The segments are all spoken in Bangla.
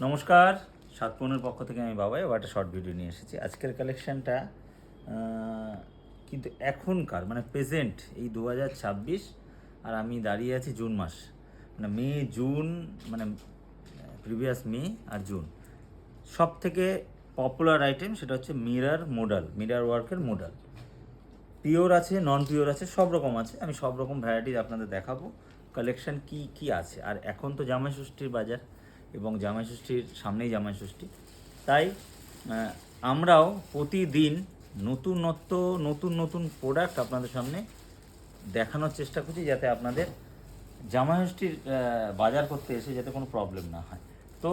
নমস্কার, সাতপনের পক্ষ থেকে আমি বাবাই আবার একটা শর্ট ভিডিও নিয়ে এসেছি। আজকের কালেকশানটা কিন্তু এখনকার মানে প্রেজেন্ট এই 2026, আর আমি দাঁড়িয়ে আছি জুন মাস, মানে মে জুন, মানে প্রিভিয়াস মে আর জুন। সব থেকে পপুলার আইটেম সেটা হচ্ছে মিরার ওয়ার্কের মোডাল। পিওর আছে, নন পিওর আছে, সব রকম আছে। আমি সব রকম ভ্যারাইটিস আপনাদের দেখাবো কালেকশন কি কি আছে। আর এখন তো জামাই ষষ্ঠীর বাজার, এবং জামাই ষষ্ঠীর সামনেই জামাই ষষ্ঠী, তাই আমরাও প্রতিদিন নতুনত্ব নতুন নতুন প্রোডাক্ট আপনাদের সামনে দেখানোর চেষ্টা করছি, যাতে আপনাদের জামাই ষষ্ঠীর বাজার করতে এসে যাতে কোনো প্রবলেম না হয়। তো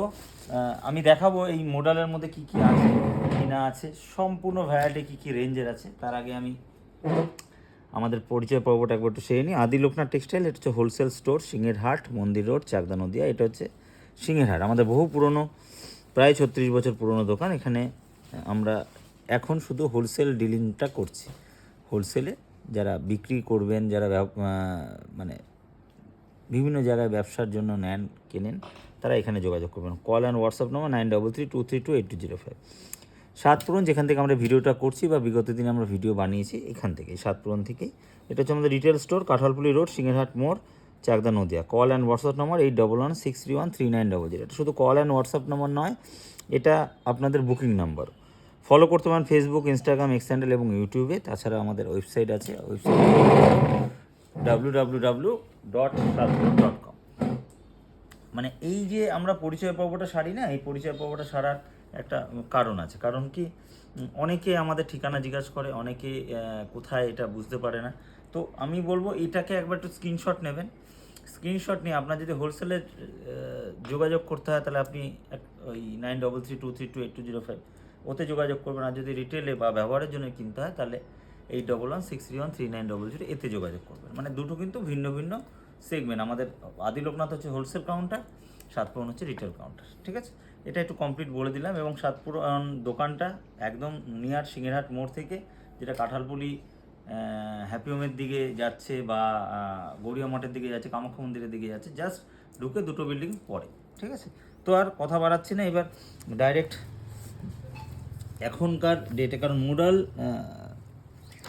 আমি দেখাবো এই মডেলের মধ্যে কি কি আছে কি না আছে, সম্পূর্ণ ভ্যারাইটি কি কি রেঞ্জের আছে। তার আগে আমি আমাদের পরিচয় পর্বটা একবার একটু সেরে নিই। আদি লোকনাথ টেক্সটাইল, এটা হচ্ছে হোলসেল স্টোর, সিংহেরহাট, মন্দির রোড, চাকদা নদিয়া। এটা হচ্ছে সিংহেরহাট, আমাদের বহু পুরনো, প্রায় 36 বছর পুরনো দোকান। এখানে আমরা এখন শুধু হোলসেল ডিলিংটা করছি। হোলসেলে যারা বিক্রি করবেন, যারা মানে বিভিন্ন জায়গায় ব্যবসার জন্য কেনেন, তারা এখানে যোগাযোগ করবেন। কল অ্যান্ড হোয়াটসঅ্যাপ নম্বর 9332328205। সাতপুরন, যেখান থেকে আমরা ভিডিওটা করছি বা বিগত দিনে আমরা ভিডিও বানিয়েছি, এখান থেকে সাতপুরন থেকেই। এটা হচ্ছে আমাদের retail store, Kanthalpuli road, Singherhat মোড়, Chakdah Nadia. Call and WhatsApp number 8116313900। এটা শুধু কল অ্যান্ড হোয়াটসঅ্যাপ নম্বর নয়, এটা আপনাদের বুকিং নাম্বার। ফলো করতে পারেন ফেসবুক, ইনস্টাগ্রাম, এক্স হ্যান্ডেল এবং ইউটিউবে। তাছাড়া আমাদের ওয়েবসাইট আছে, ওয়েবসাইট www.satpur.com। মানে এই যে আমরা পরিচয় পর্বটা সারি না, এই পরিচয় পর্বটা সারার একটা কারণ আছে। কারণ কি, অনেকে আমাদের ঠিকানা জিজ্ঞাসা করে, অনেকে কোথায় এটা বুঝতে পারে না। তো আমি বলবো এটাকে একবার একটু স্ক্রিনশট নেবেন। স্ক্রিনশট নিয়ে আপনার যদি হোলসেলে যোগাযোগ করতে হয়, তাহলে আপনি ওই 9332328205 ওতে যোগাযোগ করবেন। আর যদি রিটেলে বা ব্যবহারের জন্য কিনতে হয়, তাহলে 8116313900 এতে যোগাযোগ করবেন। মানে দুটো কিন্তু ভিন্ন ভিন্ন সেগমেন্ট। আমাদের আদি লোকনাথ হচ্ছে হোলসেল কাউন্টার, সাতপুরন হচ্ছে রিটেল কাউন্টার। ঠিক আছে, এটা একটু কমপ্লিট বলে দিলাম। এবং সাতপুরন দোকানটা একদম নিয়ার সিংহেরহাট মোড় থেকে, যেটা কাঁঠালপুলি হ্যাপি হোমের দিকে যাচ্ছে বা গৌরিয়া মঠের দিকে যাচ্ছে, কামাখ্যা মন্দিরের দিকে যাচ্ছে, জাস্ট ঢুকে দুটো বিল্ডিং পরে। ঠিক আছে, তো আর কথা বাড়াচ্ছি না, এবার ডাইরেক্ট এখনকার ডেটে। কারণ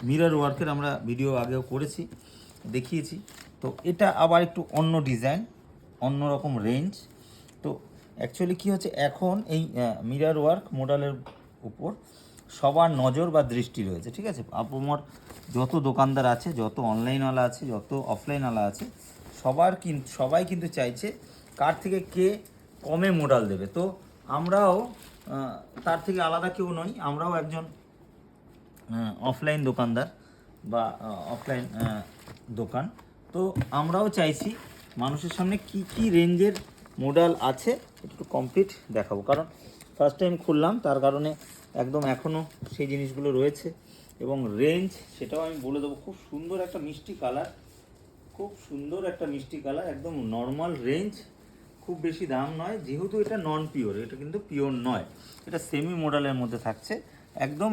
মিরর ওয়ার্কের আমরা ভিডিও আগেও করেছি, দেখিয়েছি। তো এটা আবার একটু অন্য ডিজাইন, অন্য রকম রেঞ্জ। তো অ্যাকচুয়ালি কী হচ্ছে, এখন এই মিরর ওয়ার্ক মডেলের উপর সবার নজর বা দৃষ্টি রয়েছে। ঠিক আছে, আপনার যত দোকানদার আছে, যত অনলাইনওয়ালা আছে, যত অফলাইনওয়ালা আছে, সবাই কিন্তু চাইছে কার থেকে কে কমে মডেল দেবে। তো আমরাও তার থেকে আলাদা কেউ নই, আমরাও একজন অফলাইন দোকানদার বা অফলাইন দোকান। তো আমরাও চাইছি মানুষের সামনে কি কি রেঞ্জের মডেল আছে একটু কমপ্লিট দেখাবো। কারণ ফার্স্ট টাইম খুললাম, তার কারণে একদম এখনও সেই জিনিসগুলো রয়েছে। এবং রেঞ্জ সেটাও আমি বলে দেবো। খুব সুন্দর একটা মিষ্টি কালার, খুব সুন্দর একটা মিষ্টি কালার, একদম নর্মাল রেঞ্জ, খুব বেশি দাম নয়। যেহেতু এটা নন পিওর, এটা কিন্তু পিওর নয়, এটা সেমি মডেলের মধ্যে থাকছে, একদম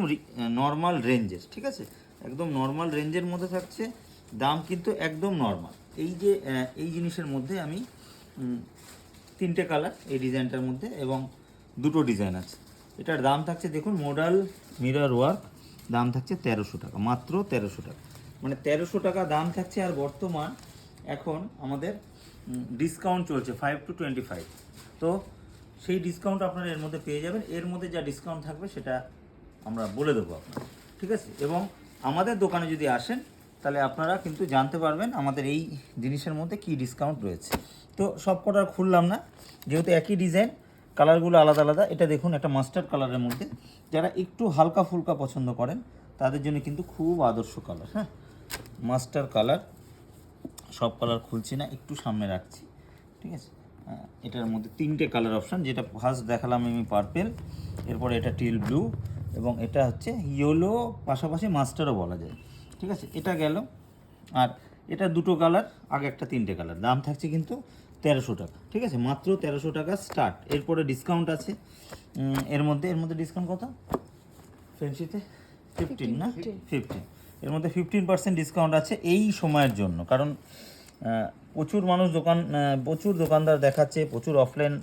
নর্মাল রেঞ্জের। ঠিক আছে, একদম নর্মাল রেঞ্জের মধ্যে থাকছে, দাম কিন্তু একদম নর্মাল। এই যে এই জিনিসের মধ্যে আমি 3টে কালার এই ডিজাইনটার মধ্যে, এবং 2টো ডিজাইন আছে। এটার দাম থাকছে, দেখুন, মডেল মিরর ওয়ার্ক, দাম থাকছে 1300 টাকা, মাত্র 1300 টাকা। মানে 1300 টাকা দাম থাকছে। আর বর্তমান এখন আমাদের ডিসকাউন্ট চলছে 5 to 25। তো সেই ডিসকাউন্ট আপনারা এর মধ্যে পেয়ে যাবেন। এর মধ্যে যা ডিসকাউন্ট থাকবে সেটা আমরা বলে দেবো আপনার। ঠিক আছে, এবং আমাদের দোকানে যদি আসেন, তাহলে আপনারা কিন্তু জানতে পারবেন আমাদের এই জিনিসের মধ্যে কি ডিসকাউন্ট রয়েছে। তো সব কটা খুললাম না, যেহেতু একই ডিজাইন, কালারগুলো আলাদা আলাদা। এটা দেখুন, একটা মাস্টার্ড কালারের মধ্যে, যারা একটু হালকা ফুলকা পছন্দ করেন তাদের জন্য কিন্তু খুব আদর্শ কালার। হ্যাঁ, মাস্টার কালার। সব কালার খুলছি না, একটু সামনে রাখছি। ঠিক আছে, এটার মধ্যে 3টে কালার অপশান। যেটা ফার্স্ট দেখালাম আমি পার্পেল, এরপরে এটা টিল ব্লু, এবং এটা হচ্ছে ইয়েলো, পাশাপাশি মাস্টারও বলা যায়। ঠিক আছে, এটা গেল। আর এটা 2টো কালার, আগে একটা 3টে কালার। দাম থাকছে কিন্তু 1300 টাকা। ঠিক আছে, মাত্র 1300 টাকা স্টার্ট। এরপরে ডিসকাউন্ট আছে এর মধ্যে ডিসকাউন্ট কত ফ্রেন্ডশিতে? 15 না, 15। এর মধ্যে 15% ডিসকাউন্ট আছে এই সময়ের জন্য। কারণ প্রচুর মানুষ প্রচুর দোকানদার দেখাচ্ছে, প্রচুর অফলাইন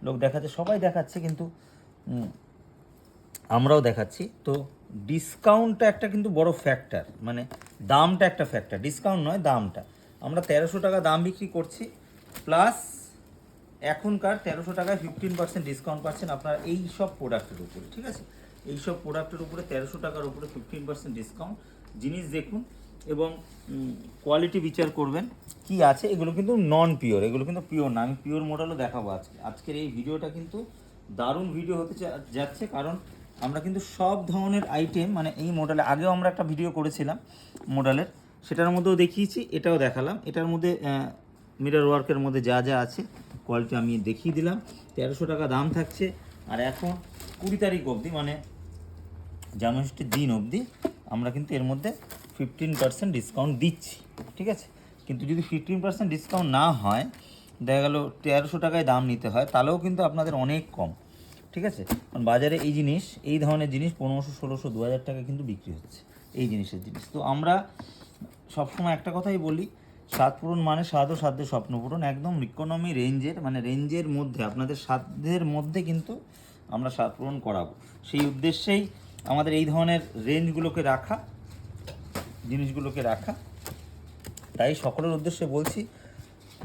লোক দেখাচ্ছে, সবাই দেখাচ্ছে, কিন্তু আমরাও দেখাচ্ছি। তো ডিসকাউন্টটা একটা কিন্তু বড় ফ্যাক্টর, মানে দামটা একটা ফ্যাক্টর, ডিসকাউন্ট নয়, দামটা। আমরা 1300 টাকা দাম বিক্রি করছি, প্লাস এখনকার 1300 টাকায় 15% ডিসকাউন্ট পাচ্ছেন আপনারা এই সব প্রোডাক্টের উপরে, ঠিক আছে? এই সব প্রোডাক্টের উপরে 1300 টাকার উপরে 15% ডিসকাউন্ট। জিনিস দেখুন এবং কোয়ালিটি বিচার করবেন কি আছে। এগুলো কিন্তু নন পিওর, এগুলো কিন্তু পিওর না। আমি পিওর মডেলও দেখাবো আজকে। আজকের এই ভিডিওটা কিন্তু দারুণ ভিডিও হতে যাচ্ছে, কারণ আমরা কিন্তু সব ধরনের আইটেম, মানে এই মডেলে আগেও আমরা একটা ভিডিও করেছিলাম মডেলের, সেটার মধ্যেও দেখিয়েছি, এটাও দেখালাম। এটার মধ্যে মিরর ওয়ার্কের মধ্যে যা যা আছে কোয়ালিটি আমি দেখিয়ে দিলাম। 1300 টাকা দাম থাকছে। আর এখন 20 তারিখ অবধি, মানে জানুয়ারির দিন অবধি আমরা কিন্তু এর মধ্যে 15% ডিসকাউন্ট দিচ্ছি, ঠিক আছে? কিন্তু যদি 15% ডিসকাউন্ট না হয়, দেখা গেল 1300 টাকায় দাম নিতে হয়, তাহলেও কিন্তু আপনাদের অনেক কম, ঠিক আছে? কারণ বাজারে এই জিনিস, এই ধরনের জিনিস 1500, 1600, 2000 টাকা কিন্তু বিক্রি হচ্ছে এই জিনিসের জিনিস। তো আমরা সবসময় একটা কথাই বলি, স্বাদ পূরণ মানে স্বাদ ও সাধ্যের স্বপ্ন পূরণ। একদম ইকোনমি রেঞ্জের, মানে রেঞ্জের মধ্যে, আপনাদের সাধ্যের মধ্যে কিন্তু আমরা স্বাদ পূরণ করাবো। সেই উদ্দেশ্যেই আমাদের এই ধরনের রেঞ্জগুলোকে রাখা, জিনিসগুলোকে রাখা। তাই সকলের উদ্দেশ্যে বলছি,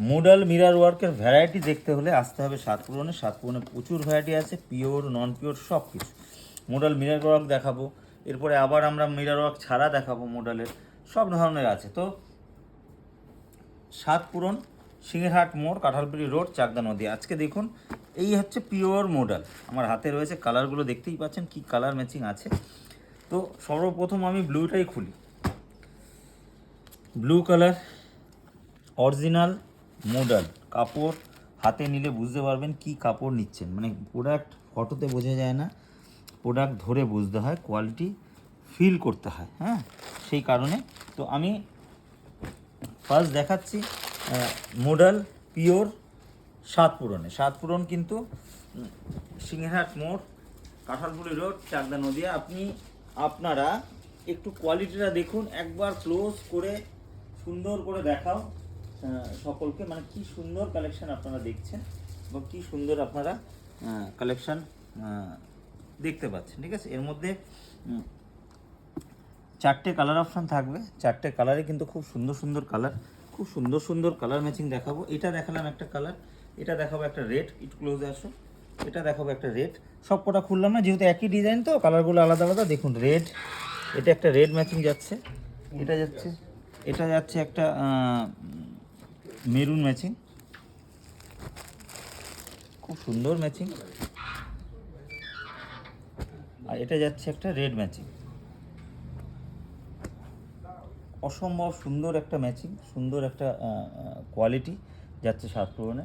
মোডাল মিরর ওয়ার্কের ভ্যারাইটি দেখতে হলে আসতে হবে স্বাদ পূরণে। স্বাদ পূরণে প্রচুর ভ্যারাইটি আছে, পিওর, নন পিওর, সব কিছু। মোডাল মিরর ওয়ার্ক দেখাবো, এরপরে আবার আমরা মিরর ওয়ার্ক ছাড়া দেখাবো, মোডালের সব ধরনের আছে। তো স্বাদ পূরণ, সিংহেরহাট মোড়, কাঁঠালপুরি রোড, চাকদা নদী। আজকে দেখুন এই হচ্ছে পিওর মোডাল, আমার হাতে রয়েছে, কালারগুলো দেখতেই পাচ্ছেন কি কালার ম্যাচিং আছে। তো সর্বপ্রথম আমি ব্লুটাই খুলি। ব্লু কালার, অরিজিনাল মোডাল কাপড়, হাতে নিলে বুঝতে পারবেন কি কাপড় নিচ্ছেন। মানে প্রোডাক্ট ফটোতে বোঝা যায় না, প্রোডাক্ট ধরে বুঝতে হয়, কোয়ালিটি ফিল করতে হয়, হ্যাঁ, সেই কারণে। তো আমি ফার্স্ট দেখাচ্ছি মোডাল পিওর স্বাদ পূরণে। স্বাদ পূরণ কিন্তু সিংহেরহাট মোড়, কাঁঠালপুরি রোড, চাকদা নদিয়া। আপনারা একটু কোয়ালিটিটা দেখুন, একবার ক্লোজ করে সুন্দর করে দেখাও সকলকে, মানে কি সুন্দর কালেকশন আপনারা দেখছেন এবং কি সুন্দর আপনারা কালেকশন দেখতে পাচ্ছেন, ঠিক আছে? এর মধ্যে 4টে কালার অপশান থাকবে, 4টে কালারে কিন্তু খুব সুন্দর সুন্দর কালার, খুব সুন্দর সুন্দর কালার ম্যাচিং দেখাবো। এটা দেখালাম একটা কালার, এটা দেখাবো একটা রেড, একটু ক্লোজে আসো, এটা দেখাবো একটা রেড। সব কটা খুললাম না, যেহেতু একই ডিজাইন তো কালারগুলো আলাদা আলাদা। দেখুন রেড, এটা একটা রেড ম্যাচিং যাচ্ছে, এটা যাচ্ছে একটা মেরুন ম্যাচিং, খুব সুন্দর ম্যাচিং। আর এটা যাচ্ছে একটা রেড ম্যাচিং, অসম্ভব সুন্দর একটা ম্যাচিং, সুন্দর একটা কোয়ালিটি যাচ্ছে স্বাদ পূরণে।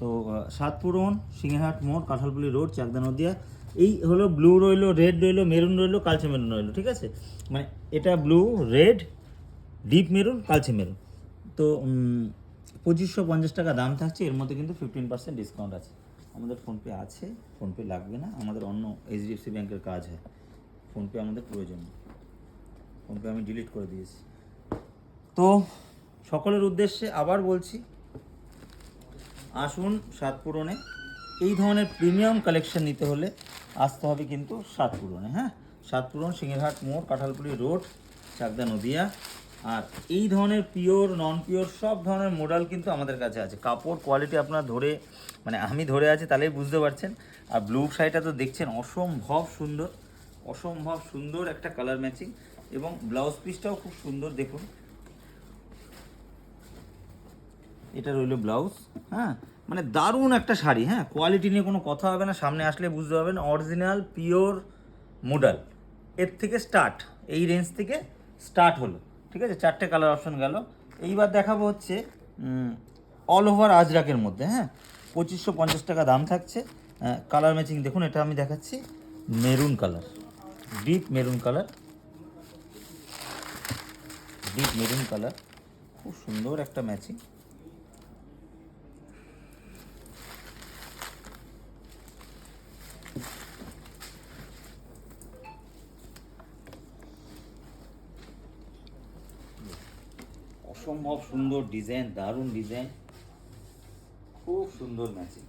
তো স্বাদ পূরণ, সিংহেরহাট মোড়, কাঁঠালপুলি রোড, চাকদা নদিয়া। এই হলো ব্লু রইলো, রেড রইলো, মেরুন রইলো, কালচে মেরুন রইলো, ঠিক আছে? মানে এটা ব্লু, রেড, ডিপ মেরুন, কালচে মেরুন। তো 2550 টাকা দাম থাকছে। এর মধ্যে কিন্তু 15% ডিসকাউন্ট আছে। আমাদের ফোনপে আছে, ফোনপে লাগবে না, আমাদের অন্য HDFC ব্যাংকের কাজ হয়, ফোনপে আমাদের প্রয়োজন নেই, ফোনপে আমি ডিলিট করে দিয়েছি। তো সকলের উদ্দেশ্যে আবার বলছি, আসুন স্বাদ পূরণে। এই ধরনের প্রিমিয়াম কালেকশন নিতে হলে আসতে হবে কিন্তু স্বাদ পূরণে, হ্যাঁ? স্বাদ পূরণ, সিংহেরহাট মোড়, কাঁঠালপুরি রোড, চাকদা নদিয়া। আর এই ধরনের পিওর, নন পিওর সব ধরনের মডেল কিন্তু আমাদের কাছে আছে। কাপড় কোয়ালিটি আপনারা ধরে, মানে আমি ধরে আছি তাহলেই বুঝতে পারছেন। আর ব্লু শাড়িটা তো দেখছেন, অসম্ভব সুন্দর, অসম্ভব সুন্দর একটা কালার ম্যাচিং, এবং ব্লাউজ পিসটাও খুব সুন্দর। দেখুন এটা রইল ব্লাউজ, হ্যাঁ, মানে দারুণ একটা শাড়ি, হ্যাঁ, কোয়ালিটি নিয়ে কোনো কথা হবে না, সামনে আসলে বুঝতে পারবেন অরিজিনাল পিওর মোডাল। এর থেকে স্টার্ট, এই রেঞ্জ থেকে স্টার্ট হলো, ঠিক আছে? 4টে কালার অপশন গেল। এইবার দেখাবো হচ্ছে অল ওভার আজরাকের মধ্যে, হ্যাঁ, 2550 টাকা দাম থাকছে। কালার ম্যাচিং দেখুন, এটা আমি দেখাচ্ছি maroon colour, deep maroon colour, deep maroon colour, খুব সুন্দর একটা ম্যাচিং। অসম্ভব সুন্দর ডিজাইন, দারুণ ডিজাইন, খুব সুন্দর ম্যাচিং।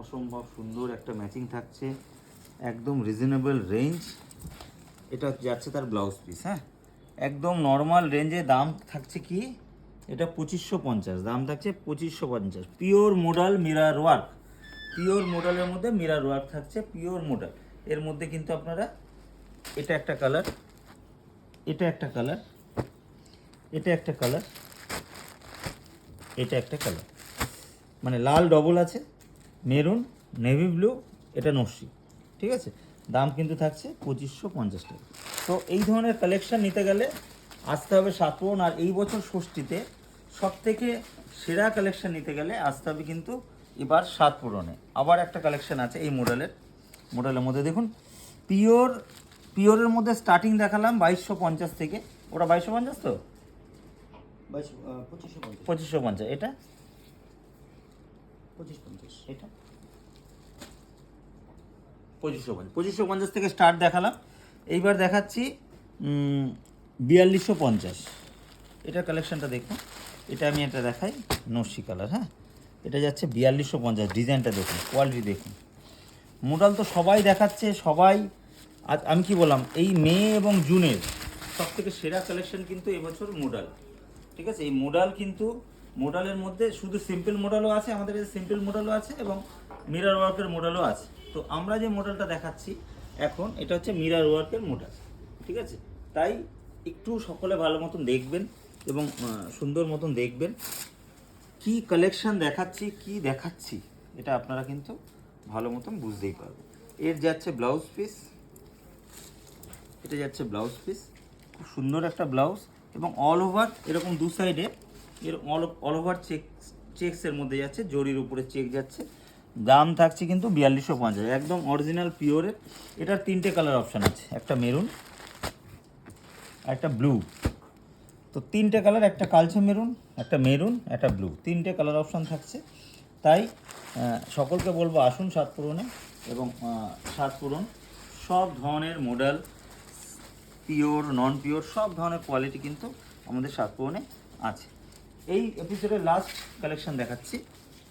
অসম্ভব সুন্দর একটা ম্যাচিং থাকছে, একদম রিজনেবল রেঞ্জ। এটা যাচ্ছে তার ব্লাউজ পিস। হ্যাঁ, একদম নর্মাল রেঞ্জে দাম থাকছে কি, এটা 2550, দাম থাকছে 2550। Pure modal mirror work, pure মোডালের মধ্যে মিরার ওয়ার্ক থাকছে, পিওর মোডাল। এর মধ্যে কিন্তু আপনারা এটা একটা কালার, এটা একটা কালার, এটা একটা কালার, এটা একটা কালার, মানে লাল ডবল আছে, মেরুন, নেভি ব্লু, এটা নস্যি। ঠিক আছে, দাম কিন্তু থাকছে 2550 টাকা। তো এই ধরনের কালেকশন নিতে গেলে আসতে হবে সাতপুরন। আর এই বছর ষষ্ঠীতে সব থেকে সেরা কালেকশন নিতে গেলে আসতে হবে কিন্তু এবার সাতপুরনে। আবার একটা কালেকশন আছে এই মোডেলের মধ্যে দেখুন, পিওরের মধ্যে স্টার্টিং দেখালাম 2250 থেকে। ওটা 2250, তো 2550। এটা 2550, এটা 2550 থেকে স্টার্ট দেখালাম। এইবার দেখাচ্ছি 4250। এটার কালেকশনটা দেখুন, এটা আমি এটা দেখাই, নস্যি কালার। হ্যাঁ, এটা যাচ্ছে 4250। ডিজাইনটা দেখুন, কোয়ালিটি দেখুন। মোডাল তো সবাই দেখাচ্ছে, সবাই। আজ আমি কি বললাম, এই মে এবং জুনের সব থেকে সেরা কালেকশন কিন্তু এবছর মোডাল। ঠিক আছে, এই মোডাল কিন্তু, মোডালের মধ্যে শুধু সিম্পল মোডালও আছে, আমাদের কাছে সিম্পল মোডালও আছে এবং মিরর ওয়ার্কের মোডালও আছে। তো আমরা যে মডেলটা দেখাচ্ছি এখন, এটা হচ্ছে মিরর ওয়ার্কের মোডাল। ঠিক আছে, তাই একটু সকলে ভালো মতন দেখবেন এবং সুন্দর মতন দেখবেন কি কালেকশন দেখাচ্ছি, কি দেখাচ্ছি, এটা আপনারা কিন্তু ভালো মতন বুঝতেই পারবেন। এর যাচ্ছে ব্লাউজ পিস, এটা যাচ্ছে ব্লাউজ পিস, খুব সুন্দর একটা ব্লাউজ এবং অল ওভার এরকম দু সাইডে এর অল ওভার চেকসের মধ্যে যাচ্ছে, জরির উপরে চেক যাচ্ছে। দাম থাকছে কিন্তু 4250, একদম অরিজিনাল পিওরের। এটার তিনটে কালার অপশান আছে, একটা মেরুন, একটা ব্লু। তো তিনটে কালার, একটা কালচে মেরুন, একটা মেরুন, একটা ব্লু, তিনটে কালার অপশান থাকছে। তাই সকলকে বলবো আসুন সাতপুরনে, এবং সাতপুরন সব ধরনের মডেল, পিওর নন পিওর সব ধরনের কোয়ালিটি কিন্তু আমাদের সাতপুরনে আছে। এই এপিসোডের লাস্ট কালেকশন দেখাচ্ছি।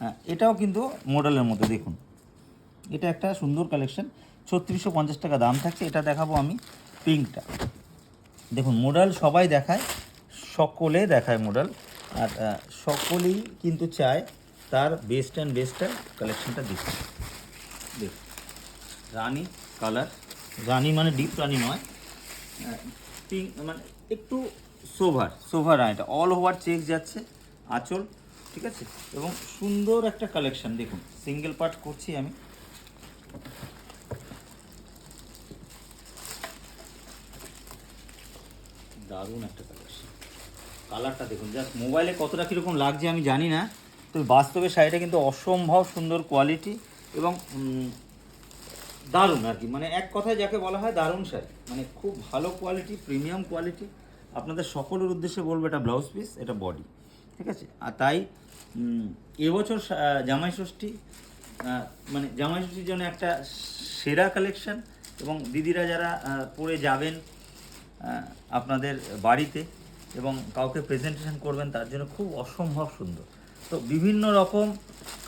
হ্যাঁ, এটাও কিন্তু মডেলের মধ্যে দেখুন, এটা একটা সুন্দর কালেকশন, 3650 টাকা দাম থাকছে। এটা দেখাবো আমি পিঙ্কটা। দেখুন, মডেল সবাই দেখায়, সকলে দেখায় মডেল, আর সকলেই কিন্তু চায় তার বেস্ট অ্যান্ড বেস্টের কালেকশনটা দিচ্ছে। দেখুন, রানি কালার, রানি মানে ডিপ রানি নয়, পিঙ্ক মানে একটু সোভার এটা অল ওভার চেক যাচ্ছে, আঁচল। ঠিক আছে, এবং সুন্দর একটা কালেকশন। দেখুন, সিঙ্গেল পার্ট করছি আমি। দারুণ একটা কালেকশন, কালারটা দেখুন, জাস্ট মোবাইলে কতটা কীরকম লাগছে আমি জানি না, তো বাস্তবে শাড়িটা কিন্তু অসম্ভব সুন্দর কোয়ালিটি এবং দারুণ আর কি, মানে এক কথায় যাকে বলা হয় দারুণ শাড়ি, মানে খুব ভালো কোয়ালিটি, প্রিমিয়াম কোয়ালিটি। আপনাদের সকলের উদ্দেশ্যে বলবো, এটা ব্লাউজ পিস, এটা বডি। ঠিক আছে, আর তাই এবছর জামাই ষষ্ঠী, মানে জামাই ষষ্ঠীর জন্য একটা সেরা কালেকশন, এবং দিদিরা যারা পরে যাবেন আপনাদের বাড়িতে এবং কাউকে প্রেজেন্টেশন করবেন, তার জন্য খুব অসম্ভব সুন্দর। তো বিভিন্ন রকম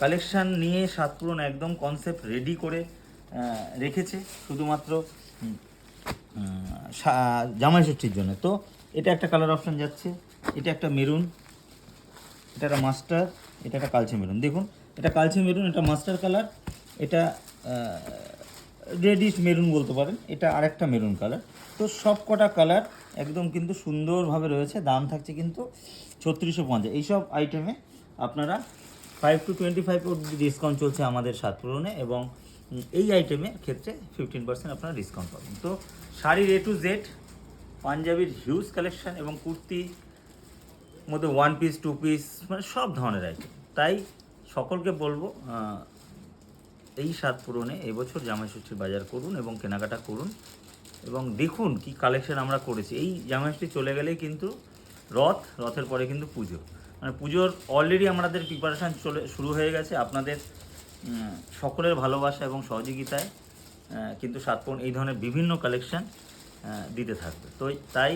কালেকশান নিয়ে সাতপুরন একদম কনসেপ্ট রেডি করে রেখেছে শুধুমাত্র জামাই ষষ্ঠীর জন্য। তো এটা একটা কালার অপশান যাচ্ছে, এটা একটা মেরুন, এটা একটা মাস্টার, এটা একটা কালচে মেরুন। দেখুন, এটা কালচে মেরুন, এটা মাস্টার কালার, এটা রেডিশ মেরুন বলতে পারেন, এটা আরেকটা মেরুন কালার। তো সব কটা কালার একদম কিন্তু সুন্দরভাবে রয়েছে। দাম থাকছে কিন্তু 3650। এইসব আইটেমে আপনারা 5 to 25 অবধি ডিসকাউন্ট চলছে আমাদের সাতপুরনে, এবং এই আইটেমের ক্ষেত্রে 15% আপনারা ডিসকাউন্ট পাবেন। তো শাড়ির A to Z, পাঞ্জাবির হিউজ কালেকশন এবং কুর্তি মধ্যে 1 পিস 2 পিস, মানে সব ধরনের আইটেম। তাই সকলকে বলবো এই সাতপুরনে এবছর জামাই ষষ্ঠীর বাজার করুন এবং কেনাকাটা করুন, এবং দেখুন কি কালেকশন আমরা করেছি। এই জামাই ষষ্ঠী চলে গেলেই কিন্তু রথের পরে কিন্তু পুজো, মানে পুজোর অলরেডি আমাদের প্রিপারেশান শুরু হয়ে গেছে। আপনাদের সকলের ভালোবাসা এবং সহযোগিতায় কিন্তু সাতপুরন এই ধরনের বিভিন্ন কালেকশান দিতে থাকবে। তো তাই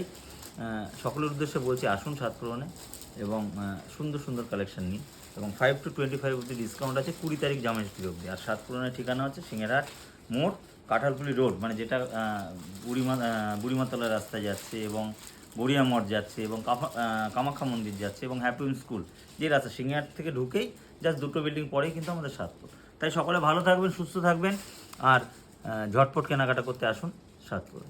সকলের উদ্দেশ্যে বলছি, আসুন সাতপুরনে এবং সুন্দর সুন্দর কালেকশান নিন। এবং 5 to 25 অবধি ডিসকাউন্ট আছে, 20 তারিখ জামা ষষ্ঠী অবধি। আর 7 পুরানের ঠিকানা হচ্ছে সিংহেরহাট মোড়, কাঁঠালপুলি রোড, মানে যেটা বুড়িমাতলা রাস্তায় যাচ্ছে এবং গড়িয়া মঠ যাচ্ছে এবং কামাখ্যা মন্দির যাচ্ছে এবং হ্যাপিউন স্কুল, যে রাস্তা সিংহেরহাট থেকে ঢুকেই জাস্ট 2টো বিল্ডিং পরেই কিন্তু আমাদের সাতপুর। তাই সকলে ভালো থাকবেন, সুস্থ থাকবেন, আর ঝটপট কেনাকাটা করতে আসুন সাতপুরে।